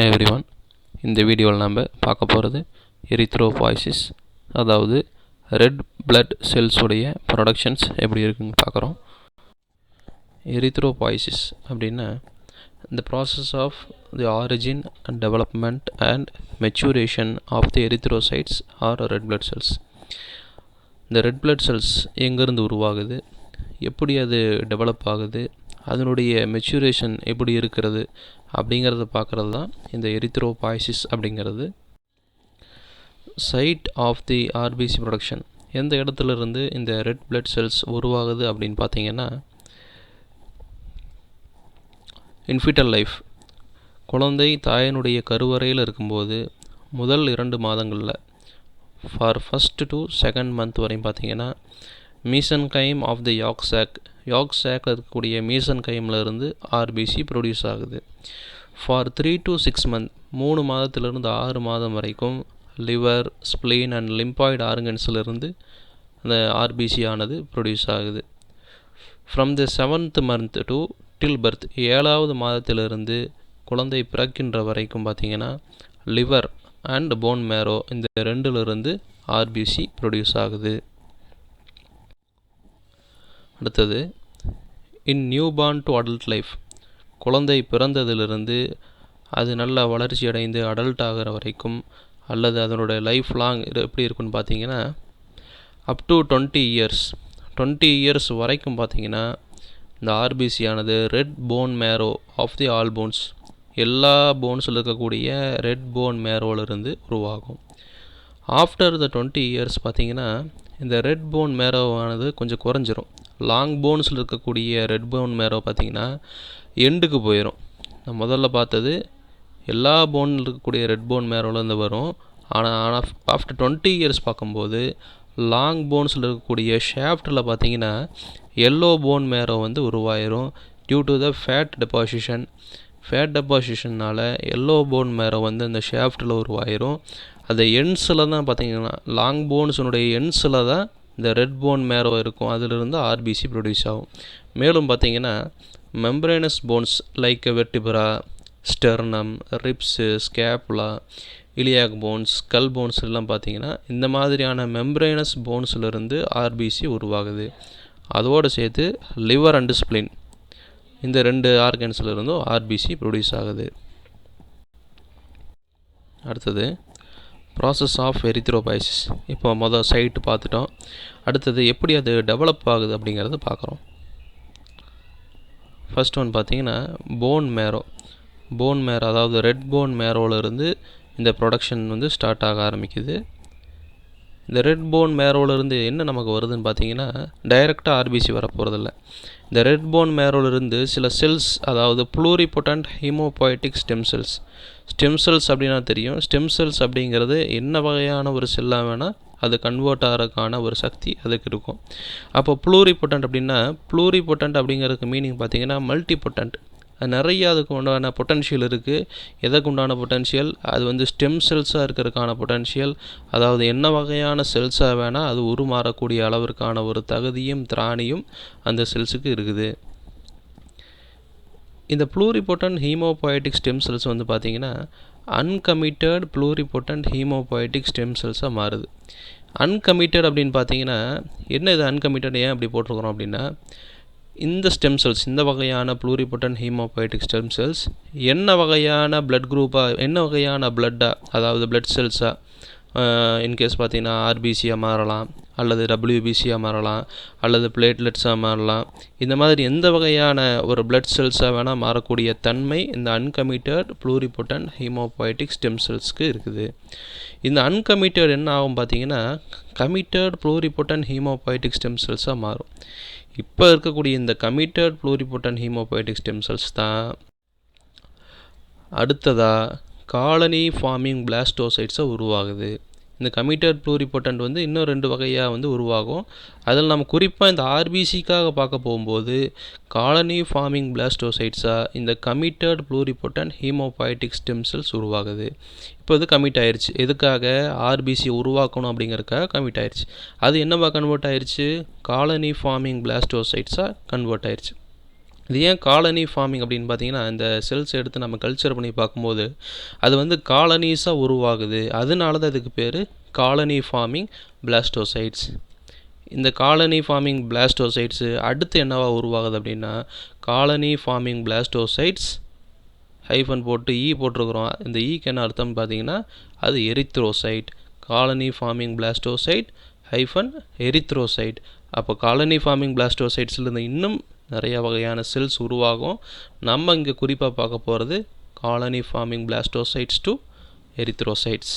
Everyone, இந்த வீடியோவில் நம்ம பார்க்க போகிறது எரித்ரோபாய்சிஸ், அதாவது ரெட் பிளட் செல்ஸ் உடைய ப்ரொடக்ஷன்ஸ் எப்படி இருக்குன்னு பார்க்குறோம். எரித்ரோபாய்சிஸ் அப்படின்னா the process of the origin and development and maturation of the erythrocytes or red blood cells. இந்த ரெட் பிளட் செல்ஸ் எங்கேருந்து உருவாகுது, எப்படி அது டெவலப் ஆகுது, அதனுடைய மெச்சூரேஷன் எப்படி இருக்கிறது அப்படிங்கிறத பார்க்குறது தான் இந்த எரித்ரோபாய்சிஸ் அப்படிங்கிறது. Site of the RBC production, எந்த இடத்துல இருந்து இந்த ரெட் பிளட் செல்ஸ் உருவாகுது அப்படின்னு பார்த்தீங்கன்னா, இன்ஃபிட்டல் லைஃப், குழந்தை தாயினுடைய கருவறையில் இருக்கும்போது முதல் 2 மாதங்களில் for first to second month வரையும் பார்த்தீங்கன்னா, மீசன்கைம் ஆஃப் தி யாக் சேக்கில் இருக்கக்கூடிய மீசன்கைமில் இருந்து ஆர்பிசி ப்ரொடியூஸ் ஆகுது. ஃபார் 3 to 6 மந்த், 3 மாதத்திலிருந்து 6 மாதம் வரைக்கும் லிவர், ஸ்ப்ளீன் அண்ட் லிம்பாய்டு ஆர்கன்ஸிலிருந்து அந்த ஆர்பிசி ஆனது ப்ரொடியூஸ் ஆகுது. From the 7th month to till birth, 7வது மாதத்திலிருந்து குழந்தை பிறக்கின்ற வரைக்கும் பார்த்திங்கன்னா லிவர் அண்ட் போன் மேரோ, இந்த 2லிருந்து ஆர்பிசி ப்ரொடியூஸ் ஆகுது. அடுத்தது in newborn to adult life, குழந்தை பிறந்ததிலிருந்து அது நல்லா வளர்ச்சி அடைந்து அடல்ட் ஆகிற வரைக்கும், அல்லது அதனுடைய லைஃப் லாங் எப்படி இருக்குன்னு பார்த்தீங்கன்னா அப் டு 20 இயர்ஸ் வரைக்கும் பார்த்தீங்கன்னா இந்த ஆர்பிசி ஆனது red bone marrow of the all bones, எல்லா போன்ஸில் இருக்கக்கூடிய ரெட் போன் மேரோவிலிருந்து உருவாகும். ஆஃப்டர் த 20 இயர்ஸ் பார்த்தீங்கன்னா இந்த ரெட் போன் மேரோவானது கொஞ்சம் குறைஞ்சிரும். லாங் போன்ஸில் இருக்கக்கூடிய ரெட் போன் மேரோ பார்த்திங்கன்னா எண்டுக்கு போயிடும். நான் முதல்ல பார்த்தது எல்லா போனில் இருக்கக்கூடிய ரெட் போன் மேரோலேருந்து வரும். ஆனால் ஆஃப்டர் 20 இயர்ஸ் பார்க்கும்போது லாங் போன்ஸில் இருக்கக்கூடிய ஷாஃப்டில் பார்த்திங்கன்னா எல்லோ போன் மேரோ வந்து உருவாயிரும். டியூ டு த ஃபேட் டெபாசிஷன்னால் எல்லோ போன் மேரோ வந்து அந்த ஷாஃப்டில் உருவாயிரும். அந்த எண்ட்ஸில் தான் பார்த்திங்கன்னா, லாங் போன்ஸினுடைய எண்ட்ஸில் தான் இந்த ரெட் போன் மேரோ இருக்கும். அதிலிருந்து ஆர்பிசி ப்ரொடியூஸ் ஆகும். மேலும் பார்த்திங்கன்னா membranous bones like vertebra, sternum, ribs, scapula, iliac bones, skull bones எல்லாம் பார்த்திங்கன்னா இந்த மாதிரியான மெம்பரேனஸ் போன்ஸிலிருந்து ஆர்பிசி உருவாகுது. அதோடு சேர்த்து லிவர் அண்டு ஸ்ப்ளின், இந்த 2 ஆர்கன்ஸ்லேருந்தும் ஆர்பிசி ப்ரொடியூஸ் ஆகுது. அடுத்தது ப்ராசஸ் ஆஃப் எரித்ரோபாய்சிஸ். இப்போ மொதல் சைட்டு பார்த்துட்டோம். அடுத்தது எப்படி அது டெவலப் ஆகுது அப்படிங்கிறது பார்க்குறோம். ஃபர்ஸ்ட் ஒன் பார்த்திங்கன்னா போன் மேரோ, அதாவது ரெட் போன் மேரோவிலேருந்து இந்த ப்ரொடக்ஷன் வந்து ஸ்டார்ட் ஆக ஆரம்பிக்குது. இந்த ரெட் போன் மேரோவிலேருந்து என்ன நமக்கு வருதுன்னு பார்த்தீங்கன்னா, டைரெக்டாக ஆர்பிசி வரப்போகிறதில்ல. இந்த ரெட் போன் மேரோவிலேருந்து சில செல்ஸ், அதாவது ப்ளூரிபொட்டன்ட் ஹீமோபாய்டிக் ஸ்டெம் செல்ஸ் அப்படின்னா தெரியும். ஸ்டெம் செல்ஸ் அப்படிங்கிறது என்ன வகையான ஒரு செல்லாக வேணால் அது கன்வெர்ட் ஆகிறதுக்கான ஒரு சக்தி அதுக்கு இருக்கும். அப்போ ப்ளூரிபொட்டன்ட் அப்படிங்கிறதுக்கு மீனிங் பார்த்திங்கன்னா மல்டிபொட்டன்ட். நிறைய அதுக்கு உண்டான பொட்டன்ஷியல் இருக்குது. எதுக்கு உண்டான பொட்டன்ஷியல்? அது வந்து ஸ்டெம் செல்ஸாக இருக்கிறதுக்கான பொட்டன்ஷியல், அதாவது என்ன வகையான செல்ஸாக வேணால் அது உருமாறக்கூடிய அளவிற்கான ஒரு தகுதியும் திராணியும் அந்த செல்ஸுக்கு இருக்குது. இந்த ப்ளூரிபொட்டன்ட் ஹீமோபாய்டிக் ஸ்டெம் செல்ஸ் வந்து பார்த்திங்கன்னா அன்கமிட்டட் ப்ளூரிபொட்டன்ட் ஹீமோபாய்டிக் ஸ்டெம் செல்ஸாக மாறுது. அன்கமிட்டட் அப்படின்னு பார்த்தீங்கன்னா என்ன, இது அன்கமிட்டட் ஏன் அப்படி போட்டிருக்கிறோம் அப்படின்னா, இந்த ஸ்டெம் செல்ஸ், இந்த வகையான ப்ளூரிபொட்டன்ட் ஹீமோபாய்டிக் ஸ்டெம் செல்ஸ் என்ன வகையான பிளட் குரூப்பாக, என்ன வகையான பிளட்டாக, அதாவது பிளட் செல்ஸாக, இன்கேஸ் பார்த்திங்கன்னா ஆர்பிசியாக மாறலாம், அல்லது டபிள்யூபிசியாக மாறலாம், அல்லது பிளேட்லெட்ஸாக மாறலாம். இந்த மாதிரி எந்த வகையான ஒரு பிளட் செல்ஸாக வேணால் மாறக்கூடிய தன்மை இந்த அன்கமிட்டட் ப்ளூரிபொட்டன்ட் ஹீமோபாய்டிக் ஸ்டெம் செல்ஸ்க்கு இருக்குது. இந்த அன்கமிட்டட் என்ன ஆகும் பார்த்திங்கன்னா கமிட்டட் ப்ளூரிபொட்டன்ட் ஹீமோபாய்டிக் ஸ்டெம் செல்ஸாக மாறும். இப்போ இருக்கக்கூடிய இந்த கமிட்டட் ப்ளூரிபொட்டன்ட் ஹீமோபாய்டிக் ஸ்டெம் செல்ஸ் தான் அடுத்ததாக காலனி ஃபார்மிங் பிளாஸ்டோசைட்ஸை உருவாகுது. இந்த கமிட்டட் ப்ளூரிபொட்டன்ட் வந்து இன்னும் 2 வகையாக வந்து உருவாகும். அதில் நம்ம குறிப்பாக இந்த ஆர்பிசிக்காக பார்க்க போகும்போது காலனி ஃபார்மிங் பிளாஸ்டோசைட்ஸாக இந்த கமிட்டட் ப்ளூரிபொட்டன்ட் ஹீமோபாய்டிக் ஸ்டெம் செல்ஸ் உருவாகுது. இப்போ இது கமிட் ஆயிடுச்சு. எதுக்காக? ஆர்பிசி உருவாக்கணும் அப்படிங்கிறதுக்காக கமிட் ஆயிடுச்சு. அது என்னவா கன்வெர்ட் ஆயிடுச்சு? காலனி ஃபார்மிங் பிளாஸ்டோசைட்ஸாக கன்வெர்ட் ஆயிடுச்சு. இது ஏன் காலனி ஃபார்மிங் அப்படின்னு பார்த்தீங்கன்னா, இந்த செல்ஸ் எடுத்து நம்ம கல்ச்சர் பண்ணி பார்க்கும்போது அது வந்து காலனிஸாக உருவாகுது. அதனால தான் இதுக்கு பேர் காலனி ஃபார்மிங் பிளாஸ்டோசைட்ஸ். இந்த காலனி ஃபார்மிங் பிளாஸ்டோசைட்ஸு அடுத்து என்னவா உருவாகுது அப்படின்னா, காலனி ஃபார்மிங் பிளாஸ்டோசைட்ஸ் ஹைஃபன் போட்டு போட்டிருக்கிறோம். இந்த ஈக்கு என்ன அர்த்தம்னு பார்த்தீங்கன்னா, அது erythrocyte. Colony forming blastocyte hyphen erythrocyte. அப்போ காலனி ஃபார்மிங் பிளாஸ்டோசைட்ஸ்லேருந்து இன்னும் நிறைய வகையான செல்ஸ் உருவாகும். நம்ம இங்கே குறிப்பாக பார்க்க போகிறது காலனி ஃபார்மிங் பிளாஸ்டோசைட்ஸ் டு எரித்ரோசைட்ஸ்.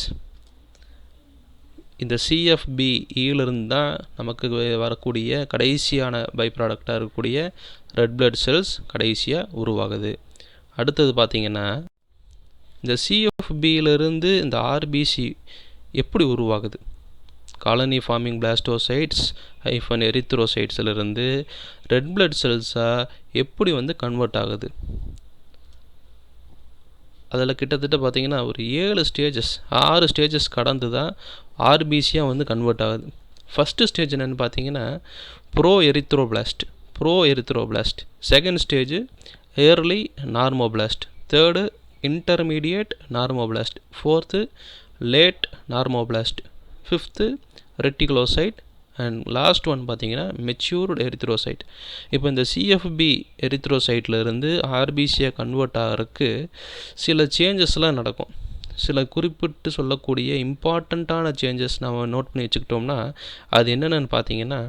இந்த சிஎஃப்பியிலிருந்து தான் நமக்கு வரக்கூடிய கடைசியான பை ப்ராடக்டாக இருக்கக்கூடிய ரெட் பிளட் செல்ஸ் கடைசியாக உருவாகுது. அடுத்தது பார்த்திங்கன்னா, இந்த சிஎஃப்பியிலிருந்து இந்த ஆர்பிசி எப்படி உருவாகுது? காலனி ஃபார்மிங் பிளாஸ்டோசைட்ஸ் ஹைஃபன் எரித்ரோசைட்ஸிலிருந்து ரெட் பிளட் செல்ஸாக எப்படி வந்து கன்வெர்ட் ஆகுது? அதில் கிட்டத்தட்ட பார்த்திங்கன்னா ஒரு 6 ஸ்டேஜஸ் கடந்து தான் ஆர்பிசியாக வந்து கன்வெர்ட் ஆகுது. ஃபஸ்ட்டு ஸ்டேஜ் என்னென்னு பார்த்தீங்கன்னா pro erythroblast. Second stage early normoblast. Third intermediate normoblast. Fourth late normoblast. Fifth reticulocyte. And last one பார்த்தீங்கன்னா மெச்சூர்டு எரித்ரோசைட். இப்போ இந்த சிஎஃப்பி எரித்ரோசைட்லேருந்து ஆர்பிசியாக கன்வெர்ட் ஆகிறதுக்கு சில சேஞ்சஸ்லாம் நடக்கும். சில குறிப்பிட்டு சொல்லக்கூடிய இம்பார்ட்டண்ட்டான சேஞ்சஸ் நம்ம நோட் பண்ணி வச்சுக்கிட்டோம்னா அது என்னென்னு பார்த்தீங்கன்னா,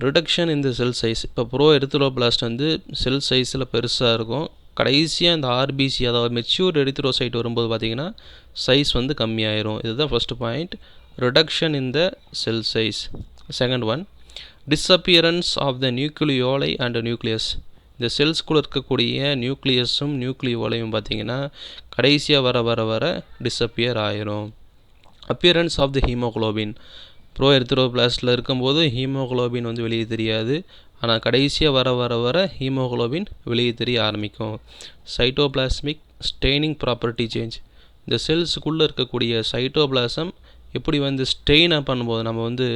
ரிடக்ஷன் இந்த செல் சைஸ். இப்போ ப்ரோ எரித்ரோபிளாஸ்ட் வந்து செல் சைஸில் பெருசாக இருக்கும். கடைசியாக இந்த ஆர்பிசி அதாவது மெச்சூர் எரித்ரோசைட் வரும்போது பார்த்திங்கன்னா சைஸ் வந்து கம்மியாயிரும். இதுதான் first point, reduction in the cell size. Second one, disappearance of the nucleoli and nucleus. இந்த செல்ஸ்குள்ளே இருக்கக்கூடிய நியூக்ளியஸும் நியூக்ளியோலையும் பார்த்திங்கன்னா கடைசியாக வர டிஸ்அப்பியர் ஆயிரும். Appearance of the haemoglobin. Pro எரித்ரோபிளாஸ்டில் இருக்கும்போது ஹீமோக்ளோபின் வந்து வெளியே தெரியாது. ஆனால் கடைசியாக வர ஹீமோக்ளோபின் வெளியே தெரிய ஆரம்பிக்கும். Cytoplasmic staining property change. இந்த செல்ஸுக்குள்ளே இருக்கக்கூடிய சைட்டோபிளாசம் எப்படி வந்து ஸ்டெயினாக பண்ணும்போது நம்ம வந்து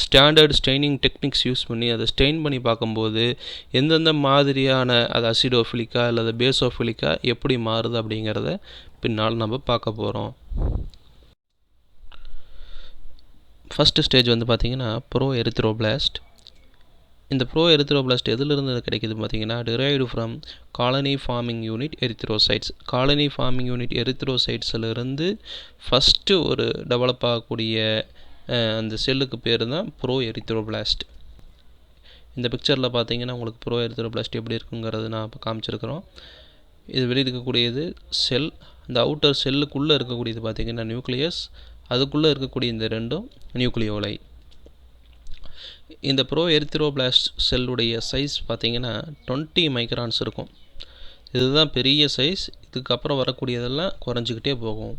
ஸ்டாண்டர்ட் ஸ்டெய்னிங் டெக்னிக்ஸ் யூஸ் பண்ணி அதை ஸ்டெயின் பண்ணி பார்க்கும்போது எந்தெந்த மாதிரியான அது அசிடோஃபிலிக்கா அல்லது பேசோஃபிலிக்கா எப்படி மாறுது அப்படிங்கிறத பின்னால் நம்ம பார்க்க போகிறோம். ஃபஸ்ட்டு ஸ்டேஜ் வந்து பார்த்திங்கன்னா ப்ரோ எரித்ரோபிளாஸ்ட். இந்த ப்ரோ எரித்ரோபிளாஸ்ட் எதிலிருந்து கிடைக்கிது பார்த்தீங்கன்னா, derived from colony forming unit erythrocytes. Colony forming unit எரித்ரோசைட்ஸிலிருந்து ஃபஸ்ட்டு ஒரு டெவலப் ஆகக்கூடிய அந்த செல்லுக்கு பேர் தான் ப்ரோ எரித்ரோபிளாஸ்ட். இந்த பிக்சரில் பார்த்தீங்கன்னா உங்களுக்கு ப்ரோ எரித்ரோபிளாஸ்ட் எப்படி இருக்குங்கிறது நான் இப்போ காமிச்சிருக்கிறோம். இது வெளியே இருக்கக்கூடியது செல். இந்த அவுட்டர் செல்லுக்குள்ளே இருக்கக்கூடியது பார்த்திங்கன்னா நியூக்ளியஸ். அதுக்குள்ளே இருக்கக்கூடிய இந்த ரெண்டும் நியூக்ளியோலை. இந்த ப்ரோ எரித்ரோபிளாஸ்ட் செல்லுடைய சைஸ் பார்த்திங்கன்னா 20 மைக்ரான்ஸ் இருக்கும். இதுதான் பெரிய சைஸ். இதுக்கப்புறம் வரக்கூடியதெல்லாம் குறைஞ்சிக்கிட்டே போகும்.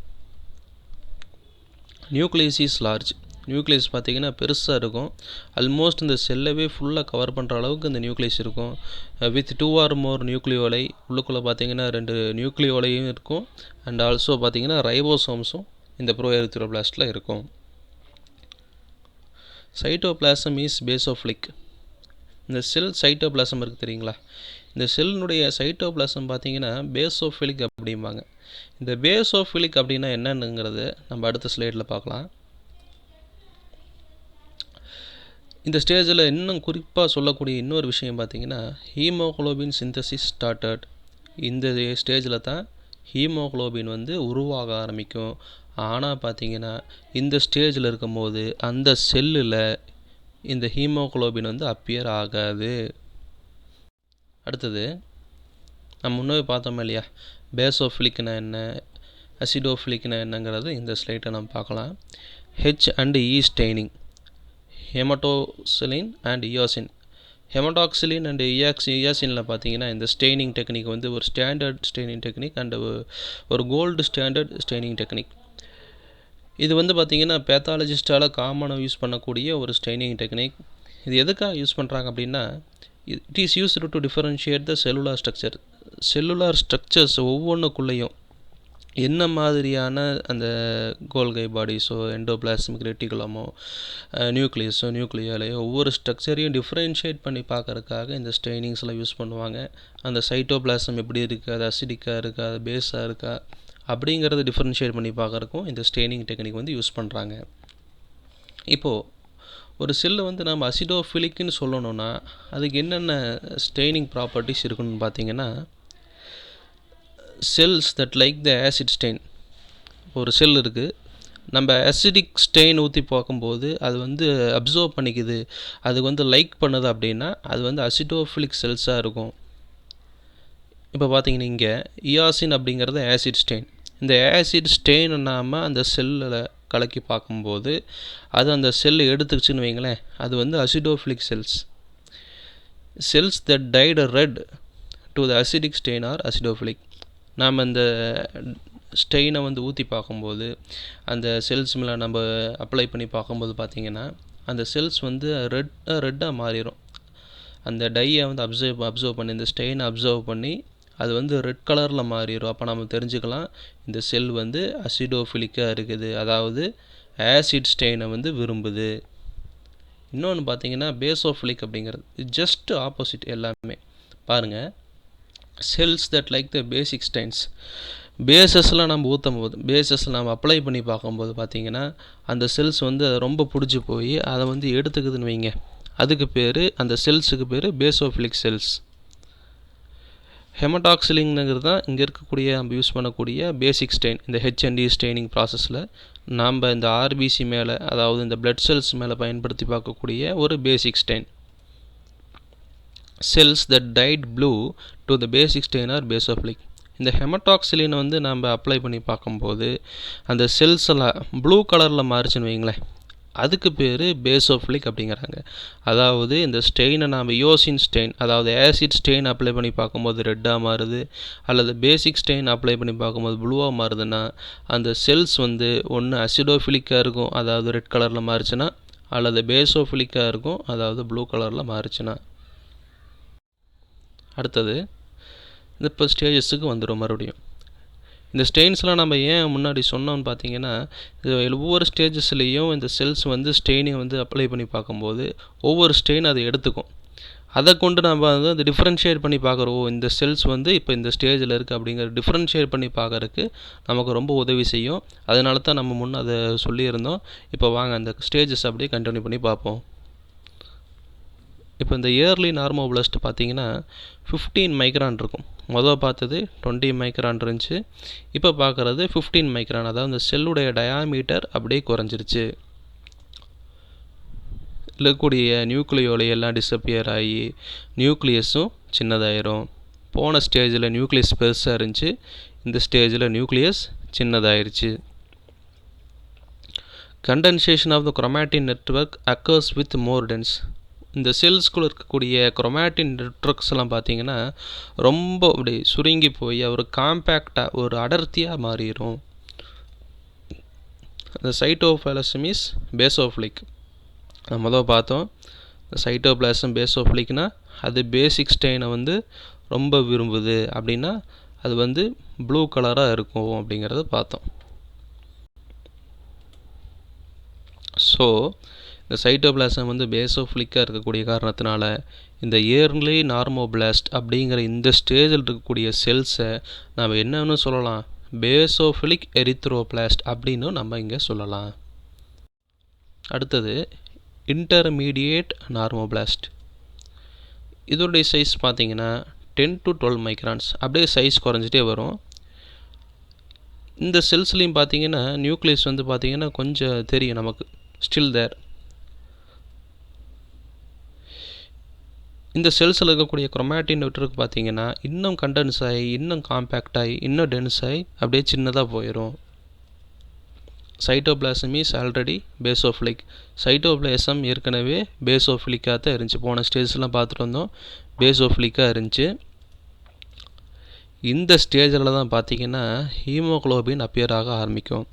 Nucleus is large. நியூக்ளியஸ் பார்த்திங்கன்னா பெருசாக இருக்கும். ஆல்மோஸ்ட் இந்த செல்லவே ஃபுல்லாக கவர் பண்ணுற அளவுக்கு இந்த நியூக்ளியஸ் இருக்கும். With 2 or more நியூக்ளியோலை. உள்ளுக்குள்ளே பார்த்திங்கன்னா 2 நியூக்ளியோலையும் இருக்கும். அண்ட் ஆல்சோ பார்த்திங்கன்னா ரைபோசோம்ஸும் இந்த ப்ரோ எரித்ரோபிளாஸ்ட்டில் இருக்கும். Cytoplasm is basophilic. இந்த செல் சைட்டோபிளாசம் இருக்குது தெரியுங்களா? இந்த செல்லுடைய சைட்டோபிளாசம் பார்த்திங்கன்னா பேசோஃபிலிக் அப்படிம்பாங்க. இந்த பேசோஃபிலிக் அப்படின்னா என்னன்னுங்கிறது நம்ம அடுத்த ஸ்லைடில் பார்க்கலாம். இந்த ஸ்டேஜில் இன்னும் குறிப்பாக சொல்லக்கூடிய இன்னொரு விஷயம் பார்த்திங்கன்னா ஹீமோக்ளோபின் சிந்தசிஸ் ஸ்டார்டட். இந்த ஸ்டேஜில் தான் ஹீமோக்ளோபின் வந்து உருவாக ஆரம்பிக்கும். ஆனால் பார்த்திங்கன்னா இந்த ஸ்டேஜில் இருக்கும்போது அந்த செல்லில் இந்த ஹீமோக்ளோபின் வந்து அப்பியர் ஆகாது. அடுத்தது நம்ம முன்னே பார்த்தோம் இல்லையா, பேசோஃபிலிக்னா என்ன, அசிடோஃபிலிக்னா என்னங்கிறது இந்த ஸ்லைட்டை நம்ம பார்க்கலாம். H and E staining, haematoxylin and eosin. Haematoxylin and இயாசினில் பார்த்தீங்கன்னா இந்த ஸ்டெய்னிங் டெக்னிக் வந்து ஒரு ஸ்டாண்டர்ட் ஸ்டெய்னிங் டெக்னிக் அண்ட் ஒரு கோல்டு ஸ்டாண்டர்ட் ஸ்டெய்னிங் டெக்னிக். இது வந்து பார்த்திங்கன்னா பேத்தாலஜிஸ்டால் காமனாக யூஸ் பண்ணக்கூடிய ஒரு ஸ்டெய்னிங் டெக்னிக். இது எதுக்காக யூஸ் பண்ணுறாங்க அப்படின்னா, it is used to differentiate the cellular structure. Cellular structures ஒவ்வொன்றுக்குள்ளேயும் என்ன மாதிரியான அந்த கோல்கை பாடிஸோ, எண்டோபிளாஸ்மிக் ரெட்டிகுலமோ, நியூக்ளியஸோ, நியூக்ளியாலையோ ஒவ்வொரு ஸ்ட்ரக்சரையும் டிஃப்ரென்ஷியேட் பண்ணி பார்க்கறதுக்காக இந்த ஸ்டெய்னிங்ஸ்லாம் யூஸ் பண்ணுவாங்க. அந்த சைட்டோபிளாசம் எப்படி இருக்குது, அது அசிடிக்காக இருக்கா, அது பேஸாக இருக்கா அப்படிங்கிறத டிஃப்ரென்ஷியேட் பண்ணி பார்க்குறக்கும் இந்த ஸ்டெய்னிங் டெக்னிக் வந்து யூஸ் பண்ணுறாங்க. இப்போது ஒரு செல்லை வந்து நம்ம அசிடோஃபிலிக்னு சொல்லணும்னா அதுக்கு என்னென்ன ஸ்டெய்னிங் ப்ராப்பர்ட்டிஸ் இருக்குன்னு பார்த்தீங்கன்னா, cells that like the acid stain. ஒரு செல் இருக்குது, நம்ம அசிடிக் ஸ்டெயின் ஊற்றி பார்க்கும்போது அது வந்து அப்சர்வ் பண்ணிக்குது, அது வந்து லைக் பண்ணுது அப்படின்னா அது வந்து அசிடோஃபிலிக் செல்ஸாக இருக்கும். இப்போ பார்த்தீங்கன்னா இங்கே இயாசின் அப்படிங்கிறது ஆசிட் ஸ்டெயின். இந்த ஆசிட் ஸ்டெயின் நாம் அந்த செல்லில் கலக்கி பார்க்கும்போது அது அந்த செல் எடுத்துக்கிச்சுன்னு வைங்களேன், அது வந்து acidophilic cells. Cells that dyed red to the acidic stain are acidophilic. நாம் இந்த ஸ்டெயினை வந்து ஊற்றி பார்க்கும்போது அந்த செல்ஸ் மேலே நம்ம அப்ளை பண்ணி பார்க்கும்போது பார்த்திங்கன்னா அந்த செல்ஸ் வந்து ரெட்டாக மாறிடும். அந்த டையை வந்து அப்சர்வ் பண்ணி, இந்த ஸ்டெயினை அப்சர்வ் பண்ணி அது வந்து ரெட் கலரில் மாறிடும். அப்போ நம்ம தெரிஞ்சுக்கலாம் இந்த செல் வந்து அசிடோஃபிலிக்காக இருக்குது, அதாவது ஆசிட் ஸ்டெயினை வந்து விரும்புது. இன்னொன்று பார்த்தீங்கன்னா பேசோஃபிலிக் அப்படிங்கிறது ஜஸ்ட் ஆப்போசிட். எல்லாமே பாருங்கள், cells that like the basic stains. பேசஸ்லாம் நம்ம ஊற்றும் போது, பேசஸில் நம்ம அப்ளை பண்ணி பார்க்கும்போது பார்த்திங்கன்னா அந்த செல்ஸ் வந்து அதை ரொம்ப பிடிச்சி போய் அதை வந்து எடுத்துக்குதுன்னு வைங்க, அதுக்கு பேர், அந்த செல்ஸுக்கு பேர் பேசோஃபிலிக் செல்ஸ். ஹெமடாக்சிலிங்கிறது தான் இங்கே இருக்கக்கூடிய நம்ம யூஸ் பண்ணக்கூடிய பேசிக் ஸ்டெயின். இந்த ஹெச்என்டி ஸ்டெயினிங் ப்ராசஸில் நாம் இந்த ஆர்பிசி மேலே, அதாவது இந்த பிளட் செல்ஸ் மேலே பயன்படுத்தி பார்க்கக்கூடிய ஒரு basic stain. Cells that dyed blue to the basic stain are basophilic. இந்த ஹெமடாக்சிலினை வந்து நம்ம அப்ளை பண்ணி பார்க்கும்போது அந்த செல்ஸ் எல்லாம் ப்ளூ கலரில் மாறிச்சுன்னு வைங்களேன், அதுக்கு பேர் பேசோஃபிலிக் அப்படிங்கிறாங்க. அதாவது இந்த ஸ்டெயினை நாம் யோசின் ஸ்டெயின், அதாவது ஆசிட் ஸ்டெயின் அப்ளை பண்ணி பார்க்கும்போது ரெட்டாக மாறுது, அல்லது பேசிக் ஸ்டெயின் அப்ளை பண்ணி பார்க்கும்போது ப்ளூவாக மாறுதுன்னா அந்த செல்ஸ் வந்து ஒன்று அசிடோஃபிலிக்காக இருக்கும், அதாவது ரெட் கலரில் மாறிச்சுன்னா, அல்லது பேசோஃபிலிக்காக இருக்கும், அதாவது ப்ளூ கலரில் மாறிச்சுன்னா. அடுத்தது இந்த இப்போ ஸ்டேஜஸுக்கு வந்துடும். மறுபடியும் இந்த ஸ்டெயின்ஸ்லாம் நம்ம ஏன் முன்னாடி சொன்னோம்னு பார்த்தீங்கன்னா, ஒவ்வொரு ஸ்டேஜஸ்லேயும் இந்த செல்ஸ் வந்து ஸ்டெயினை வந்து அப்ளை பண்ணி பார்க்கும்போது ஒவ்வொரு ஸ்டெயின் அதை எடுத்துக்கும். அதை கொண்டு நம்ம வந்து அந்த டிஃப்ரென்ஷியேட் பண்ணி பார்க்குறோம், இந்த செல்ஸ் வந்து இப்போ இந்த ஸ்டேஜில் இருக்குது அப்படிங்கிற டிஃப்ரென்ஷியேட் பண்ணி பார்க்குறதுக்கு நமக்கு ரொம்ப உதவி செய்யும். அதனால தான் நம்ம முன்னே அதை சொல்லியிருந்தோம். இப்போ வாங்க அந்த ஸ்டேஜஸ் அப்படியே கண்டினியூ பண்ணி பார்ப்போம். இப்போ இந்த இயர்லி நார்மோபிளாஸ்ட் பார்த்தீங்கன்னா 15 மைக்ரான் இருக்கும். முதல் பார்த்தது 20 மைக்ரான் இருந்துச்சு, இப்போ பார்க்குறது 15 மைக்ரான். அதாவது இந்த செல்லுடைய டயாமீட்டர் அப்படியே குறைஞ்சிருச்சு. இருக்கக்கூடிய நியூக்ளியோலை எல்லாம் டிஸப்பியர் ஆகி நியூக்ளியஸும் சின்னதாயிரும். போன ஸ்டேஜில் நியூக்ளியஸ் பெருசாக இருந்துச்சு, இந்த ஸ்டேஜில் நியூக்ளியஸ் சின்னதாயிருச்சு. Condensation of the chromatin network occurs with more dense. இந்த செல்ஸ்குள்ளே இருக்கக்கூடிய குரோமாட்டின் நெட்வொர்க்ஸ்லாம் பார்த்தீங்கன்னா ரொம்ப அப்படி சுருங்கி போய் ஒரு காம்பேக்டாக, ஒரு அடர்த்தியாக மாறிடும். இந்த சைட்டோபிளாசம் இஸ் பேசோஃபிலிக். முதல்ல பார்த்தோம், சைட்டோபிளாசம் பேசோஃபிலிக்னா அது பேசிக் ஸ்டெயினை வந்து ரொம்ப விரும்புது அப்படின்னா அது வந்து ப்ளூ கலராக இருக்கும் அப்படிங்கிறத பார்த்தோம். ஸோ இந்த சைட்டோபிளாசம் வந்து பேசோஃபிலிக்காக இருக்கக்கூடிய காரணத்தினால இந்த இயர்லி நார்மோபிளாஸ்ட் அப்படிங்கிற இந்த ஸ்டேஜில் இருக்கக்கூடிய செல்ஸை நம்ம என்னன்னு சொல்லலாம், பேசோஃபிலிக் எரித்ரோபிளாஸ்ட் அப்படின்னு நம்ம இங்கே சொல்லலாம். அடுத்தது இன்டர்மீடியேட் நார்மோபிளாஸ்ட். இதோடைய சைஸ் பார்த்தீங்கன்னா 10 to 12 மைக்ரான்ஸ், அப்படியே சைஸ் குறைஞ்சிட்டே வரும். இந்த செல்ஸ்லேயும் பார்த்தீங்கன்னா நியூக்ளியஸ் வந்து பார்த்தீங்கன்னா கொஞ்சம் தெரியும் நமக்கு, ஸ்டில் தேர். இந்த செல்ஸில் இருக்கக்கூடிய குரோமாட்டின் நெட்வொர்க் பார்த்தீங்கன்னா இன்னும் கண்டென்ஸ் ஆகி, இன்னும் காம்பேக்ட் ஆகி, இன்னும் டென்ஸ் ஆகி அப்படியே சின்னதாக போயிடும். Cytoplasm is already basophilic. Cytoplasm ஏற்கனவே பேசோஃபிலிக்காக தான் இருந்துச்சு. போன ஸ்டேஜ்லாம் பார்த்துட்டு வந்தோம், பேசோஃபிலிக்காக இருந்துச்சு. இந்த ஸ்டேஜில் தான் பார்த்தீங்கன்னா ஹீமோக்ளோபின் அப்பியர் ஆக ஆரம்பிக்கும்.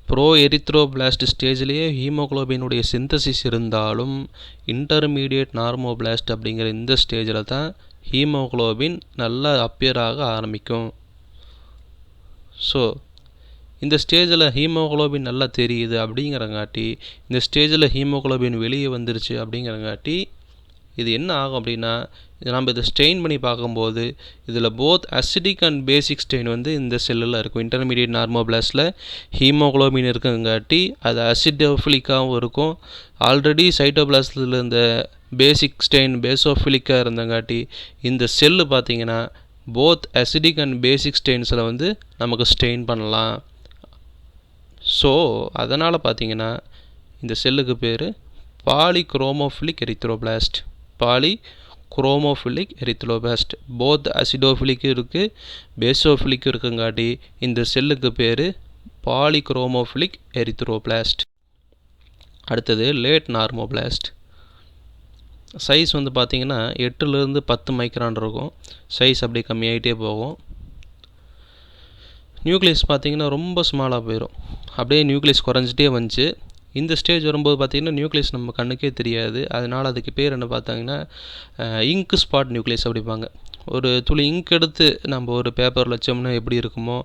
ப்ரோ எரித்ரோபிளாஸ்ட் ஸ்டேஜ்லேயே ஹீமோகுளோபினுடைய சிந்தசிஸ் இருந்தாலும் இன்டர்மீடியட் நார்மோபிளாஸ்ட் அப்படிங்கிற இந்த ஸ்டேஜில் தான் ஹீமோகுளோபின் நல்லா அப்பியர் ஆக ஆரம்பிக்கும். ஸோ இந்த ஸ்டேஜில் ஹீமோகுளோபின் நல்லா தெரியுது அப்படிங்கிறங்காட்டி, இந்த ஸ்டேஜில் ஹீமோகுளோபின் வெளியே வந்துருச்சு அப்படிங்கிறங்காட்டி இது என்ன ஆகும் அப்படின்னா, நம்ம இதை ஸ்டெயின் பண்ணி பார்க்கும்போது இதில் both acidic and basic stain வந்து இந்த செல்லில் இருக்கும். இன்டர்மீடியட் நார்மோபிளாஸ்டில் ஹீமோகுளோபின் இருக்குங்காட்டி அது அசிடோஃபிலிக்காகவும் இருக்கும். ஆல்ரெடி சைட்டோபிளாஸ்டில் இந்த பேசிக் ஸ்டெயின் பேசோஃபிலிக்காக இருந்தங்காட்டி இந்த செல்லு பார்த்திங்கன்னா போத் அசிடிக் அண்ட் பேசிக் ஸ்டெயின்ஸில் வந்து நமக்கு ஸ்டெயின் பண்ணலாம். ஸோ அதனால் பார்த்திங்கன்னா இந்த செல்லுக்கு பேர் பாலிக்ரோமோஃபிலிக் எரித்ரோபிளாஸ்ட். பாலிக்ரோமோஃபிலிக் எரித்ரோபிளாஸ்ட் போத் அசிடோஃபிலிக்கும் இருக்குது, பேசோஃபிலிக்கும் இருக்குங்காட்டி இந்த செல்லுக்கு பேர் பாலிக்ரோமோஃபிலிக் எரித்ரோபிளாஸ்ட். அடுத்தது லேட் நார்மோபிளாஸ்ட். சைஸ் வந்து பார்த்திங்கன்னா 8லேருந்து 10 மைக்ரான் இருக்கும். சைஸ் அப்படியே கம்மியாகிட்டே போகும். நியூக்ளியஸ் பார்த்திங்கன்னா ரொம்ப ஸ்மாலாக போயிடும். அப்படியே நியூக்ளியஸ் குறைஞ்சிட்டே வந்துச்சு. இந்த ஸ்டேஜ் வரும்போது பார்த்திங்கன்னா நியூக்ளியஸ் நம்ம கண்ணுக்கே தெரியாது. அதனால் அதுக்கு பேர் என்ன பார்த்தாங்கன்னா இங்க் ஸ்பாட் நியூக்ளியஸ் அப்படிப்பாங்க. ஒரு துளி இங்க் எடுத்து நம்ம ஒரு பேப்பரில் வச்சோம்னா எப்படி இருக்குமோ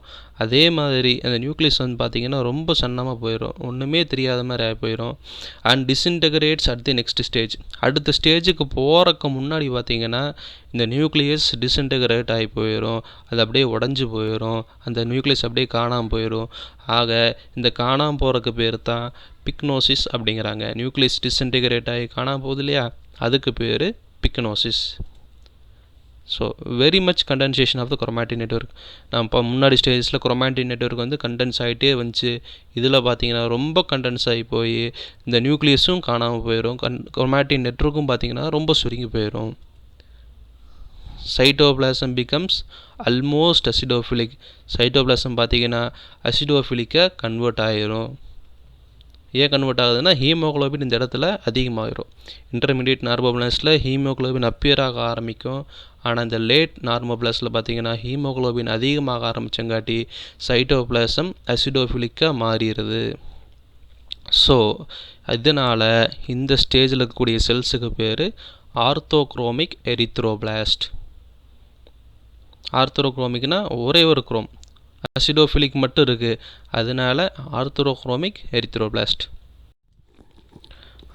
அதே மாதிரி அந்த நியூக்ளியஸ் வந்து பார்த்திங்கன்னா ரொம்ப சன்னமாக போயிடும், ஒன்றுமே தெரியாத மாதிரி ஆகி போயிடும். And disintegrates at the next stage. அடுத்த ஸ்டேஜுக்கு போகிறக்கு முன்னாடி பார்த்திங்கன்னா இந்த நியூக்ளியஸ் டிஸ்இன்டகிரேட் ஆகி போயிடும், அது அப்படியே உடஞ்சி போயிடும், அந்த நியூக்ளியஸ் அப்படியே காணாமல் போயிடும். ஆக இந்த காணாமல் போகிறக்கு பேர் தான் பிக்னோசிஸ் அப்படிங்கிறாங்க. நியூக்ளியஸ் டிஸ்இன்டகிரேட் ஆகி காணாமல் போகுது இல்லையா, அதுக்கு பேர் pyknosis. So very much condensation of the chromatin network. நான் இப்போ முன்னாடி ஸ்டேஜஸில் குரோமாட்டின் நெட்வொர்க் வந்து கண்டென்ஸ் ஆகிட்டே வந்துச்சு. இதில் பார்த்தீங்கன்னா ரொம்ப கண்டென்ஸ் ஆகி போய் இந்த நியூக்ளியஸும் காணாமல் போயிடும், குரோமாட்டின் நெட்வொர்க்கும் பார்த்தீங்கன்னா ரொம்ப சுருங்கி போயிடும். Cytoplasm becomes almost acidophilic. Cytoplasm பார்த்தீங்கன்னா அசிடோஃபிலிக்காக கன்வெர்ட் ஆகிரும். ஏன் கன்வெர்ட் ஆகுதுன்னா ஹீமோகுளோபின் இந்த இடத்துல அதிகமாகிடும். இன்டர்மீடியட் நார்மோபிளாஸ்டில் ஹீமோகுளோபின் அப்பியர் ஆக ஆரம்பிக்கும். ஆனால் இந்த லேட் நார்மோபிளாஸ்டில் பார்த்திங்கன்னா ஹீமோகுளோபின் அதிகமாக ஆரம்பித்தங்காட்டி சைட்டோபிளாசம் அசிடோஃபிலிக்காக மாறிடுது. ஸோ இதனால் இந்த ஸ்டேஜில் இருக்கக்கூடிய செல்ஸுக்கு பேர் ஆர்த்தோக்ரோமிக் எரித்ரோபிளாஸ்ட். ஆர்த்தோக்ரோமிக்னா ஒரே ஒரு குரோம், அசிடோஃபிலிக் மட்டும் இருக்குது, அதனால் ஆர்த்தோக்ரோமிக் எரித்ரோபிளாஸ்ட்.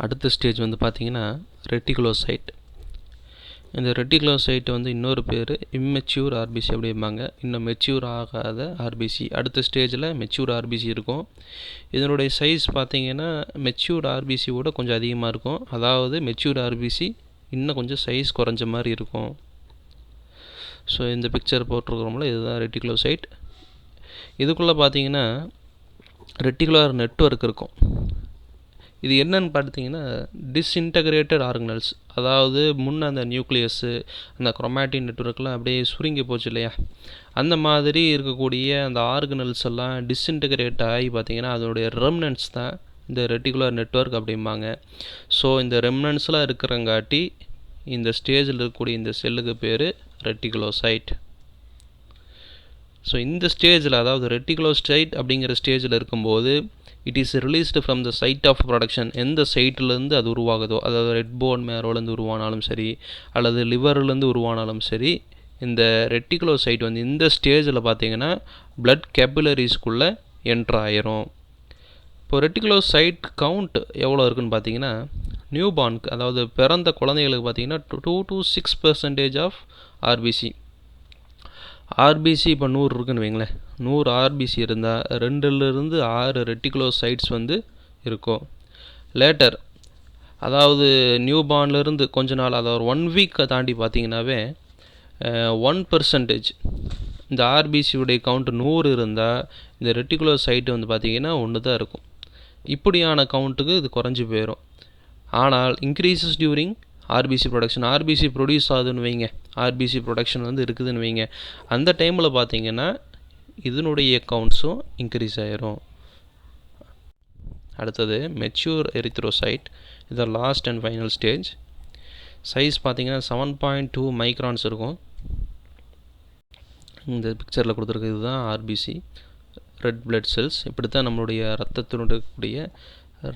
அடுத்த ஸ்டேஜ் வந்து பார்த்திங்கன்னா ரெட்டிகுலோசைட். இந்த ரெட்டிகுலோசைட் வந்து இன்னொரு பேர் இம்மெச்சூர் ஆர்பிசி அப்படிம்பாங்க. இன்னும் மெச்சூர் ஆகாத ஆர்பிசி. அடுத்த ஸ்டேஜில் மெச்சூர் ஆர்பிசி இருக்கும். இதனுடைய சைஸ் பார்த்திங்கன்னா மெச்சூர் ஆர்பிசியோட கொஞ்சம் அதிகமாக இருக்கும். அதாவது மெச்சூர் ஆர்பிசி இன்னும் கொஞ்சம் சைஸ் குறைஞ்ச மாதிரி இருக்கும். ஸோ இந்த பிக்சர் போட்டிருக்கிறோம்ல, இதுதான் ரெட்டிகுலோசைட். இதுக்குள்ளே பார்த்தீங்கன்னா ரெட்டிகுலர் நெட்வொர்க் இருக்கும். இது என்னன்னு பார்த்தீங்கன்னா டிஸ்இன்டகிரேட்டட் ஆர்கனல்ஸ். அதாவது முன்ன அந்த நியூக்ளியஸு அந்த குரோமாட்டின் நெட்வொர்க்லாம் அப்படியே சுருங்கி போச்சு இல்லையா, அந்த மாதிரி இருக்கக்கூடிய அந்த ஆர்கனல்ஸ் எல்லாம் டிஸ்இன்டகிரேட் ஆகி பார்த்திங்கன்னா அதனுடைய ரெம்னன்ஸ் தான் இந்த ரெட்டிகுலர் நெட்வொர்க் அப்படிம்பாங்க. ஸோ இந்த ரெம்னன்ஸ்லாம் இருக்கிறங்காட்டி இந்த ஸ்டேஜில் இருக்கக்கூடிய இந்த செல்லுக்கு பேர் ரெட்டிகுலோசைட். ஸோ இந்த ஸ்டேஜில், அதாவது ரெட்டிகுலோசைட் அப்படிங்கிற ஸ்டேஜில் இருக்கும்போது it is released from the site of production. எந்த சைட்லேருந்து அது உருவாகுதோ, அதாவது ரெட் போன் மேரோலேருந்து உருவானாலும் சரி அல்லது லிவர்லேருந்து உருவானாலும் சரி, இந்த ரெட்டிகுலோசைட் வந்து இந்த ஸ்டேஜில் பார்த்திங்கன்னா பிளட் கேபிலரிஸ்குள்ளே என்ட்ரு ஆயிரும். இப்போ ரெட்டிகுலோசைட் கவுண்ட் எவ்வளோ இருக்குதுன்னு பார்த்தீங்கன்னா நியூபார்னுக்கு, அதாவது பிறந்த குழந்தைகளுக்கு பார்த்திங்கன்னா 2 to 6% ஆஃப் ஆர்பிசி. ஆர்பிசி இப்போ 100 இருக்குன்னு வைங்களேன், 100 ஆர்பிசி இருந்தால் 2லிருந்து 6 ரெட்டிகுலோசைட்ஸ் வந்து இருக்கும். லேட்டர், அதாவது நியூபார்ன்லேருந்து கொஞ்ச நாள், அதாவது 1 வீக்கை தாண்டி பார்த்திங்கனாவே 1% இந்த ஆர்பிசியுடைய கவுண்ட் 100 இருந்தால் இந்த ரெட்டிகுலோசைட் வந்து பார்த்திங்கன்னா 1 தான் இருக்கும். இப்படியான கவுண்ட்டுக்கு இது குறைஞ்சி போயிடும். ஆனால் increases during RBC production. RBC produce ஆகுதுன்னு வைங்க, ஆர்பிசி ப்ரொடக்ஷன் வந்து இருக்குதுன்னு வைங்க, அந்த டைமில் பார்த்திங்கன்னா இதனுடைய கவுண்ட்ஸும் இன்க்ரீஸ் ஆகிரும். அடுத்தது மெச்சூர் எரித்ரோசைட். இது last and final stage. Size பார்த்திங்கன்னா 7.2 மைக்ரான்ஸ் இருக்கும். இந்த பிக்சரில் கொடுத்துருக்கிறது தான் ஆர்பிசி. Red blood cells. இப்படி தான் நம்மளுடைய ரத்தத்தினுடைய இருக்கக்கூடிய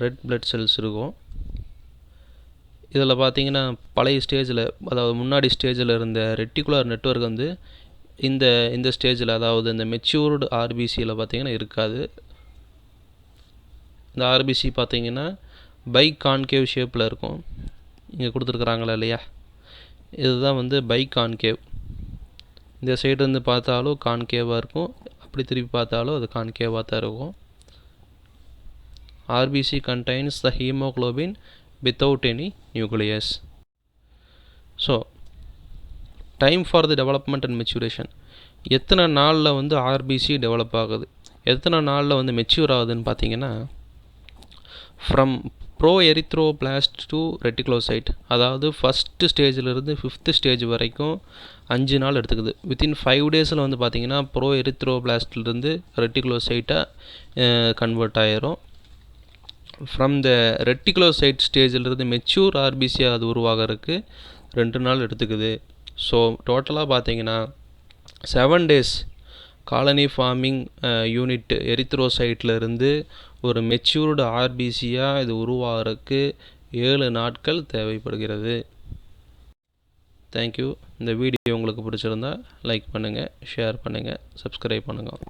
ரெட் பிளட் செல்ஸ் இருக்கும். இதில் பார்த்தீங்கன்னா பழைய ஸ்டேஜில், அதாவது முன்னாடி ஸ்டேஜில் இருந்த ரெட்டிகுலர் நெட்வொர்க் வந்து இந்த ஸ்டேஜில், அதாவது இந்த மெச்சூர்டு ஆர்பிசியில் பார்த்தீங்கன்னா இருக்காது. இந்த ஆர்பிசி பார்த்தீங்கன்னா பை கான்கேவ் ஷேப்பில் இருக்கும். இங்கே கொடுத்துருக்குறாங்களா இல்லையா, இதுதான் வந்து பை கான்கேவ். இந்த சைடு இருந்து பார்த்தாலும் கான்கேவாக இருக்கும், அப்படி திருப்பி பார்த்தாலும் அது கான்கேவாக தான் இருக்கும். RBC contains the haemoglobin without any nucleus. So time for the development and maturation. எத்தனை நாளில் வந்து ஆர்பிசி டெவலப் ஆகுது, எத்தனை நாளில் வந்து மெச்சூர் ஆகுதுன்னு பார்த்தீங்கன்னா, ஃப்ரம் ப்ரோ எரித்ரோபிளாஸ்ட் டு ரெட்டிகுலோசைட், அதாவது ஃபஸ்ட்டு ஸ்டேஜிலிருந்து 5th ஸ்டேஜ் வரைக்கும் 5 நாள் எடுத்துக்குது. வித்தின் 5 டேஸில் வந்து பார்த்திங்கன்னா ப்ரோ எரித்ரோபிளாஸ்ட்லேருந்து ரெட்டிகுலோசைட்டாக கன்வெர்ட் ஆகிரும். ஃப்ரம் த ரெட்டிகுலோசைட் ஸ்டேஜிலிருந்து மெச்சூர் ஆர்பிசியாக அது உருவாகிறதுக்கு 2 நாள் எடுத்துக்குது. ஸோ டோட்டலாக பார்த்தீங்கன்னா 7 டேஸ் காலனி ஃபார்மிங் யூனிட் எரித்ரோசைட்டில் இருந்து ஒரு மெச்சூர்டு ஆர்பிசியாக இது உருவாகிறதுக்கு 7 நாட்கள் தேவைப்படுகிறது. தேங்க்யூ. இந்த வீடியோ உங்களுக்கு பிடிச்சிருந்தா லைக் பண்ணுங்கள், ஷேர் பண்ணுங்கள், சப்ஸ்கிரைப் பண்ணுங்கள்.